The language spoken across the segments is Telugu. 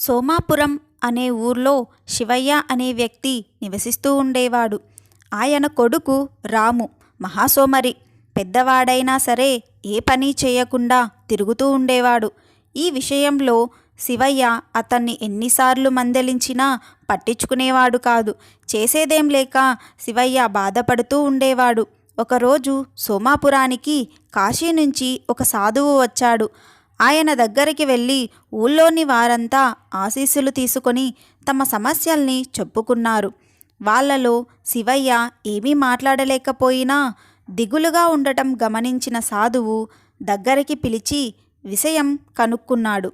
సోమాపురం అనే ఊర్లో శివయ్య అనే వ్యక్తి నివసిస్తూ ఉండేవాడు. ఆయన కొడుకు రాము మహాసోమరి. పెద్దవాడైనా సరే ఏ పని చేయకుండా తిరుగుతూ ఉండేవాడు. ఈ విషయంలో శివయ్య అతన్ని ఎన్నిసార్లు మందలించినా పట్టించుకునేవాడు కాదు. చేసేదేం లేక శివయ్య బాధపడుతూ ఉండేవాడు. ఒకరోజు సోమాపురానికి కాశీ నుంచి ఒక సాధువు వచ్చాడు. ఆయన దగ్గరికి వెళ్ళి ఊళ్ళోని వారంతా ఆశీస్సులు తీసుకొని తమ సమస్యల్ని చెప్పుకున్నారు. వాళ్ళలో శివయ్య ఏమీ మాట్లాడలేకపోయినా దిగులుగా ఉండటం గమనించిన సాధువు దగ్గరికి పిలిచి విషయం కనుక్కున్నాడు.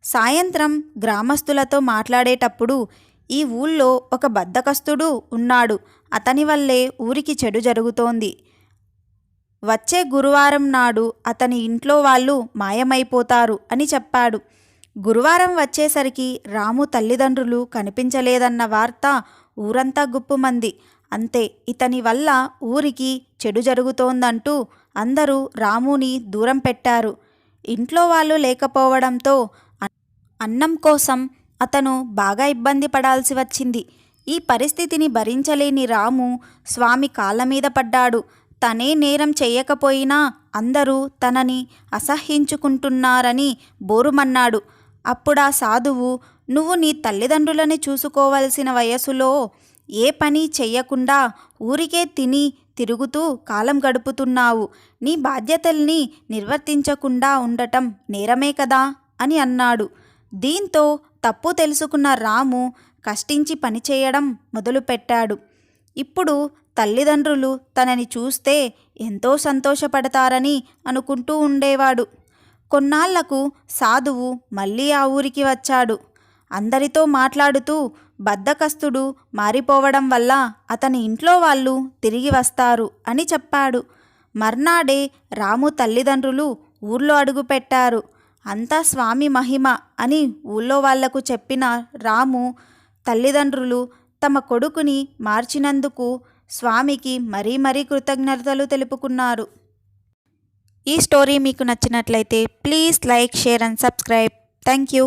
సాయంత్రం గ్రామస్తులతో మాట్లాడేటప్పుడు ఈ ఊళ్ళో ఒక బద్ధకస్తుడు ఉన్నాడు. అతని వల్లే ఊరికి చెడు జరుగుతోంది. వచ్చే గురువారం నాడు అతని ఇంట్లో వాళ్ళు మాయమైపోతారు అని చెప్పాడు. గురువారం వచ్చేసరికి రాము తల్లిదండ్రులు కనిపించలేదన్న వార్త ఊరంతా గుప్పుమంది. అంతే, ఇతని వల్ల ఊరికి చెడు జరుగుతోందంటూ అందరూ రాముని దూరం పెట్టారు. ఇంట్లో వాళ్ళు లేకపోవడంతో అన్నం కోసం అతను బాగా ఇబ్బంది పడాల్సి వచ్చింది. ఈ పరిస్థితిని భరించలేని రాము స్వామి కాళ్ళ మీద పడ్డాడు. తనే నేరం చేయకపోయినా అందరూ తనని అసహ్యించుకుంటున్నారని బోరుమన్నాడు. అప్పుడా సాధువు, నువ్వు నీ తల్లిదండ్రులని చూసుకోవలసిన వయసులో ఏ పని చెయ్యకుండా ఊరికే తిని తిరుగుతూ కాలం గడుపుతున్నావు. నీ బాధ్యతల్ని నిర్వర్తించకుండా ఉండటం నేరమే కదా అని అన్నాడు. దీంతో తప్పు తెలుసుకున్న రాము కష్టించి పనిచేయడం మొదలుపెట్టాడు. ఇప్పుడు తల్లిదండ్రులు తనని చూస్తే ఎంతో సంతోషపడతారని అనుకుంటూ ఉండేవాడు. కొన్నాళ్లకు సాధువు మళ్ళీ ఆ ఊరికి వచ్చాడు. అందరితో మాట్లాడుతూ బద్ధకస్తుడు మారిపోవడం వల్ల అతని ఇంట్లో వాళ్ళు తిరిగి వస్తారు అని చెప్పాడు. మర్నాడే రాము తల్లిదండ్రులు ఊర్లో అడుగుపెట్టారు. అంతా స్వామి మహిమ అని ఊళ్ళో వాళ్లకు చెప్పిన రాము తల్లిదండ్రులు తమ కొడుకుని మార్చినందుకు స్వామికి మరీ కృతజ్ఞతలు తెలుపుకున్నారు. ఈ స్టోరీ మీకు నచ్చినట్లయితే please like, share and subscribe. Thank you.